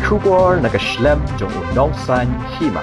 Kubor nakaslem jong udawsan hima.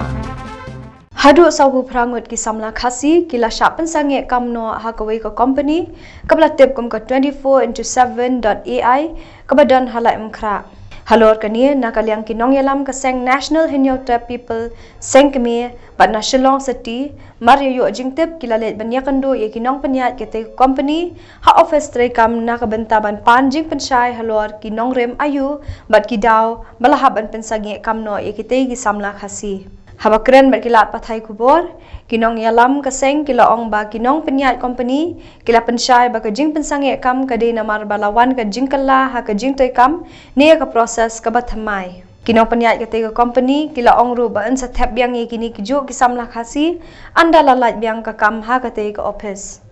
Hadu sabu prangut ki samla khasi kila syapen sange kamno hakawai ka company kabla tip kum ka 24/7.ai kabadan hala imkra halor kanie nakaliang kinong yalam ka seng national hinyota people seng kemi bat na shillong city mario yo jingtip kila let banya kando ye kinong panyat kete company ha office tre kam na ka bentaban panjing pensyai halor kinong rem ayu bat kidaw balahaban pensange kamno ye kete ki samla khasi Habakren berkilat pathai kubor, kinong yalam kaseng kila ong ba kinong penyat company, kila pensyai ba kajing pensange kam kadai namar balawan kajing kala ha kajing toy kam, niya ka proses ka bathamai. Kinong penyat katiga company, kila ong ru ba sa tap biang ye kini kijuk kisamlah khasi, anda lalat biang ka kam ha katiga office.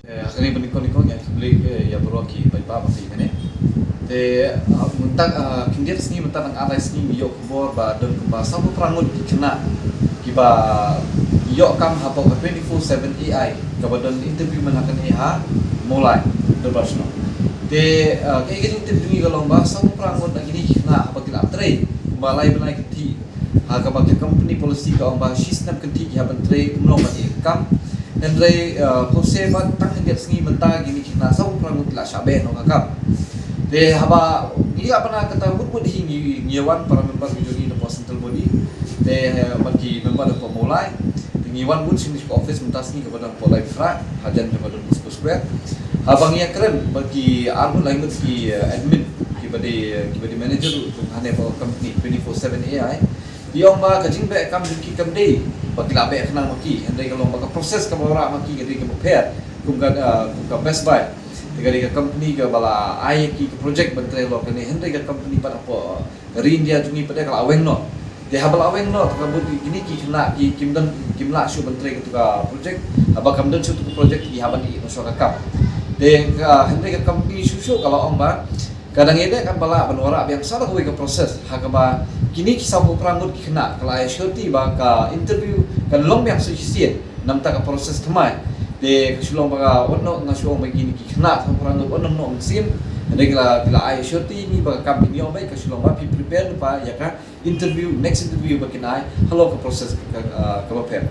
Kani benikon-nikon yang beli ya beroki pai pa pasti kene. Mentang kindir sini mentang ang arai sini yok kubor ba dan ba sabu prangut kena kiba yok kam hapo ka 24/7 AI kabadan interview manakan ha mulai derbasno kayak gini interview kalau ba sabu prangut gini kena apa kila tre balai balai keti ha ka ba company policy ka ba system keti ha ban tre umno ba kam dan tre kose ba tang kindir sini mentang gini kena sabu prangut la sabe no kakap haba iya pernah kata buat ngiwan para member jogi the central body bagi member the pemulai ngiwan buat sini office mentas ni kepada polai fra hajan kepada Moscow Square habang ia keren bagi arbun lain bagi admin kibadi manager untuk hane company 24/7 AI dia ba kajing be kam ki kam day bagi labe kenang maki andai kalau baka proses ka ora maki jadi ke pair kum ka best buy Tiga company ke bala ai ki project bentre lo kene hendre ke company pada apa rin dia jungi pada kalau aweng no dia habal aweng no kabut gini ki kena ki kimla shu bentre ke tuka project aba kamdan shu tuka project ki haban di masyarakat kap de hendre ke company shu kalau omba kadang ini kan bala benora yang salah ke proses hakaba kini ki sabu prangut ki kena kalau ai shoti ba ka interview kan long yang sisi namta ka proses temai de kasulong baga ono ngasuong begini kena sampuran ono no sim ande kila ai shoti ni baga company obai kasulong ba prepare pa ya ka interview next interview bakin ai hello ka proses ka prepare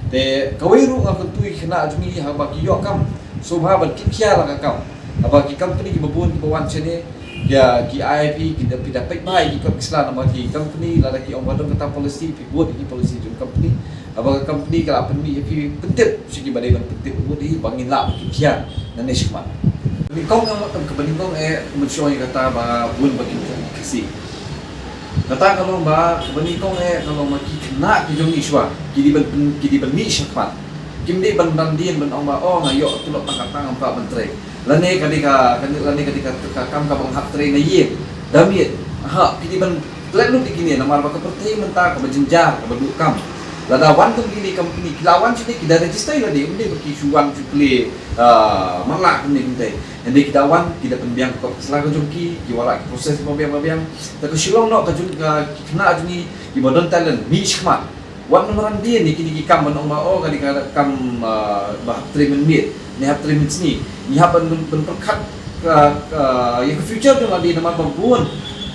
de kawairu nga kutui kena jungi ha ba ki yo kam sobha ban kikia la ka kam aba ki company ki babun ki bawan chene ya ki IP ki dapat bai ki kisla nama ki company la ki ong badon kata policy pi buat ki policy jun company apa company kalau penmi pi pentit sigi badai ban pentit budi bangin la kian dan neshma ni kong ang kebening kong mensyoi kata ba bun bagi kasi kata kalau ba kebening kong kalau maki kena ki jong iswa kidi ban ni syakmat kimdi ban dandian ban ong ba oh ngayo tulok tang pa mentre lane kadika kam ka bang hak tre na ye damit ha kidi ban lenu dikini namar ba keperti menta ka bajenjar ka badukam lada wan tu gini company kilawan sini kita register lah dia ini bagi suan suple malak ni kita jadi kita wan kita pembiang kok selaku jongki kiwala proses pembiang tak kesilong no kajun kena juni di modern talent ni skmat wan nomoran dia ni kini kam ban ong oh kali kam bah treatment ni hab treatment ni hab ban perkat yang future tu lagi nama bangkuan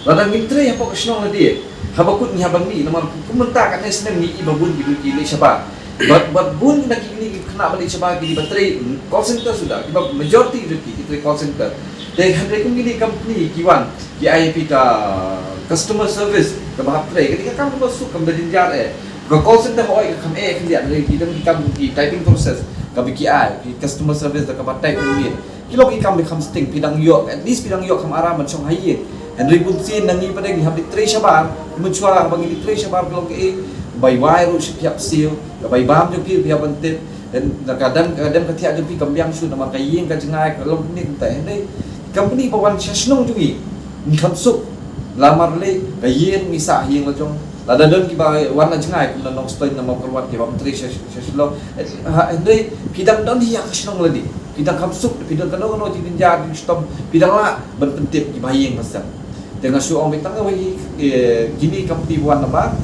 lada mintre apa kesilong lah dia habakut ni habang ni namar kumenta kan nesnem ni ibabun gitu kili siapa buat bun nak ini kena balik siapa di baterai call center sudah ibab majority itu kita call center dan hendak ini company kiwan di IP ka customer service ke baterai ketika kamu masuk ke berjenjar ke call center hoy ke kam kan dia dari kita di typing process ke BKI di customer service ke baterai ni kilo ikam di kam sting pidang yok at least pidang yok kam arah macam haye Henry Bunsin nangi pada ni habis tre sabar mencuara bagi tre sabar kalau ke bai wai ru siap sil bai bam jo pi pihak pentit dan kadang ketia jo pi kambiang su nama kaying ka jengai kalau ni kita ini company pawan sesnong juga ni kamsuk lamar le kaying misa hing lajong lada don ki bai warna jengai kun nong stoi nama keluar ki bam tre seslo Henry pidang don dia sesnong lagi pidang kamsuk pidang kano jinjar di stop pidang la ban pentit ki baying pasal dengan suong bitang bagi gini company buan nama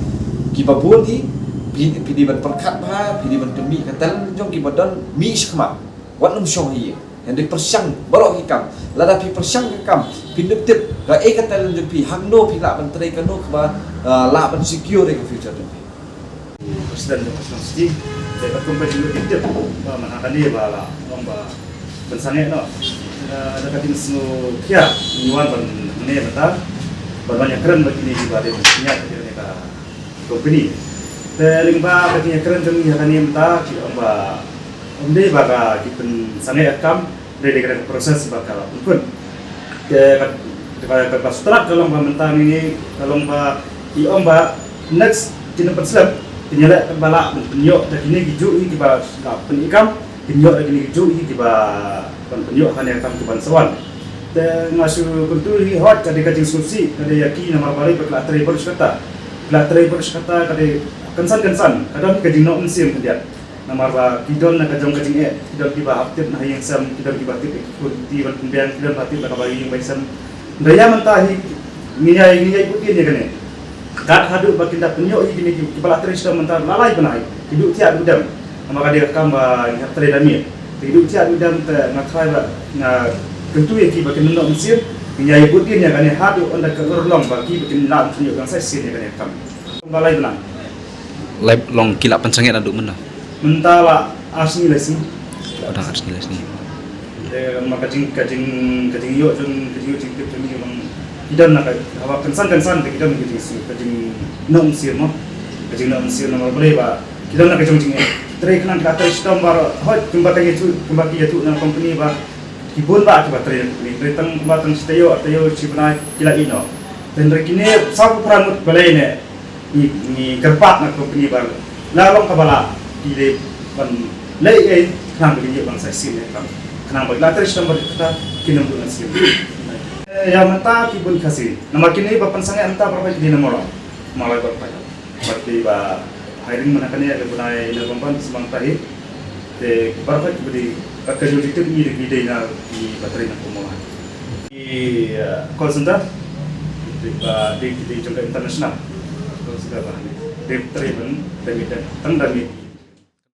kiba bodi pidi ban perkat ba pidi ban kemi katal jong kiba don mi skma wan num shong hi hende persang baru hikam lada pi persang kam pindep tip ga ekatel jumpi hangno pila menteri kanu ba la ban secure ke future jumpi Presiden Konstitusi dapat kompetisi itu menahan dia bala lomba bensange no ada katin snu kia nyuan ban ne betar banyak keren begini di bade punya ka company teling ba katanya keren jeng ya kan menta ki lomba onde baga kipen sange akam dari kena proses bakal pun ke setelah kalau menta ini kalau ba di omba next kena perselap penyala kembala penyok dan ini hijau ini tiba penikam penyok dan ini hijau ini tiba penyok kan yang akan ke bansawan dan masuk untuk ini hot jadi kacing susi kada yakin nama balik berkelah travel kata kada kensan kadang kacing no musim kedia nama ba kidon nak kajong kacing kidon tiba aktif nah yang sam kidon tiba aktif ikuti ban pembian kidon aktif nak bagi yang baik sam daya mentahi nginyai ikutin ya kan kat hadu baginda penyok ini kepala terus sudah mentar lalai benai hidup tiap udam maka dia kamba ingat teredami hidup tiap udam te ngatrai ba na tentu ya ki bakin nendok mesir nyai putin ya kan hadu anda ke urlong bagi bikin lam penyok yang saya sini kan kam lalai benai live long kilap pensangit aduk mana mentala asni lesi orang harus jelas nih maka kajing yo cingkip memang idan nak hawa kensan kita begitu sih kajing nom sir nomor berapa kita nak kajing tray kan kita tray sistem bar hot kembali itu na company ba kibun ba kita tray ni tray tang tayo cibna kila ino dan rekine sabu perangut balai ni kerpat na company ba lalong kabala di ban lei kan begini bangsa sih kan kenapa kita tray sistem kita kinam tu nasib ya mata kibun kasih nama kini bapan sangat entah berapa di nomor malai berapa berarti ba hiring mana kan ya bunai na bamban semang tahi te berapa di kerja itu ni di na di baterai na kumula di call center di contoh internasional call center di travel dan tang